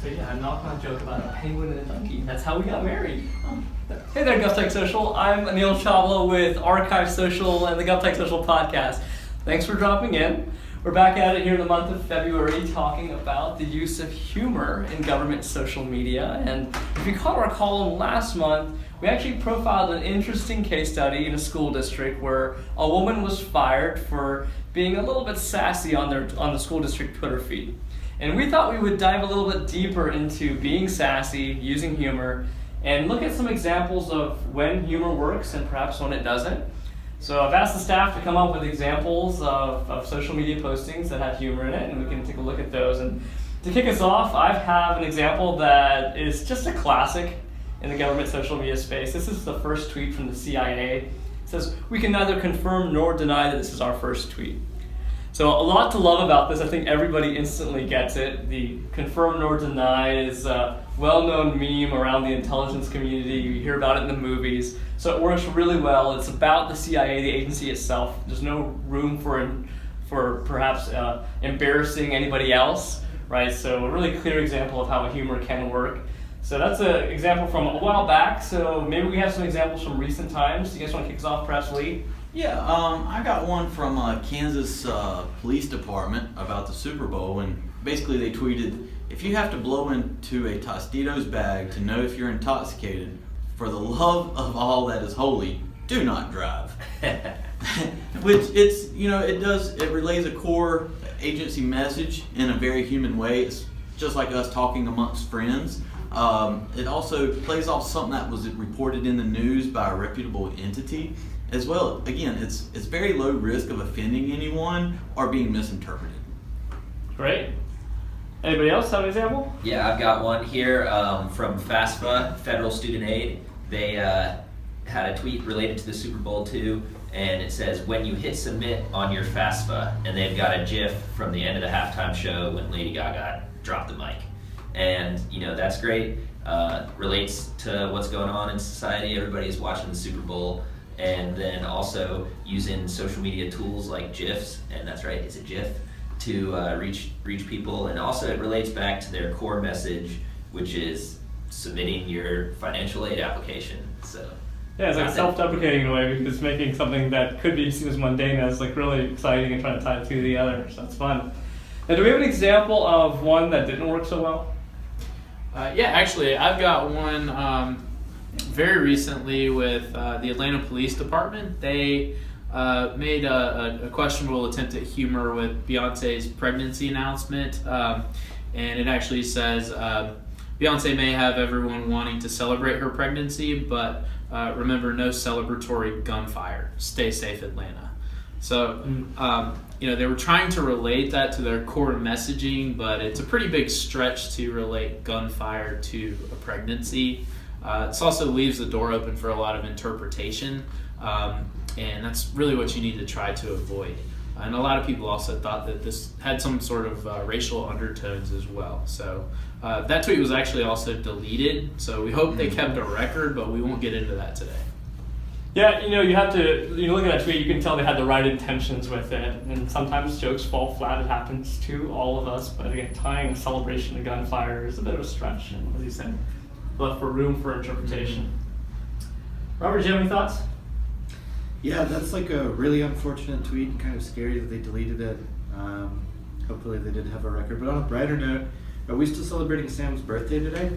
So yeah, I'm not going to joke about a penguin and a donkey. That's how we got married. Hey there, GovTech Social. I'm Anil Chawla with Archive Social and the GovTech Social podcast. Thanks for dropping in. We're back at it here in the month of February talking about the use of humor in government social media. And if you caught our column last month, we actually profiled an interesting case study in a school district where a woman was fired for being a little bit sassy on the school district Twitter feed. And we thought we would dive a little bit deeper into being sassy, using humor, and look at some examples of when humor works and perhaps when it doesn't. So I've asked the staff to come up with examples of social media postings that have humor in it, and we can take a look at those. And to kick us off, I have an example that is just a classic in the government social media space. This is the first tweet from the CIA. It says, "We can neither confirm nor deny that this is our first tweet." So a lot to love about this. I think everybody instantly gets it. The confirm nor deny is a well-known meme around the intelligence community. You hear about it in the movies. So it works really well. It's about the CIA, the agency itself. There's no room for perhaps embarrassing anybody else, right? So a really clear example of how humor can work. So that's an example from a while back. So maybe we have some examples from recent times. You guys want to kick us off, perhaps Lee? Yeah, I got one from Kansas Police Department about the Super Bowl, and basically they tweeted, "If you have to blow into a Tostitos bag to know if you're intoxicated, for the love of all that is holy, do not drive." Which it relays a core agency message in a very human way. It's just like us talking amongst friends. It also plays off something that was reported in the news by a reputable entity as well. Again, it's very low risk of offending anyone or being misinterpreted. Great. Anybody else have an example? Yeah, I've got one here from FAFSA, Federal Student Aid. They had a tweet related to the Super Bowl too, and it says, "When you hit submit on your FAFSA," and they've got a GIF from the end of the halftime show when Lady Gaga dropped the mic. And that's great. Relates to what's going on in society. Everybody's watching the Super Bowl. And then also using social media tools like GIFs, and that's right, it's a GIF, to reach people. And also it relates back to their core message, which is submitting your financial aid application. So yeah, it's like self-deprecating in a way, because it's making something that could be seen as mundane as like really exciting and trying to tie the two to the other. So that's fun. Now, do we have an example of one that didn't work so well? Yeah, actually, I've got one very recently with the Atlanta Police Department. They made a questionable attempt at humor with Beyonce's pregnancy announcement, and it actually says, "Beyonce may have everyone wanting to celebrate her pregnancy, but remember, no celebratory gunfire. Stay safe, Atlanta." So, they were trying to relate that to their core messaging, but it's a pretty big stretch to relate gunfire to a pregnancy. This also leaves the door open for a lot of interpretation, and that's really what you need to try to avoid. And a lot of people also thought that this had some sort of racial undertones as well. So that tweet was actually also deleted, so we hope they kept a record, but we won't get into that today. Yeah, you have to, look at that tweet, you can tell they had the right intentions with it, and sometimes jokes fall flat. It happens to all of us, but again, tying celebration to gunfire is a bit of a stretch, and as you said, left for room for interpretation. Robert, do you have any thoughts? Yeah, that's like a really unfortunate tweet, kind of scary that they deleted it. Hopefully they did have a record. But on a brighter note, are we still celebrating Sam's birthday today?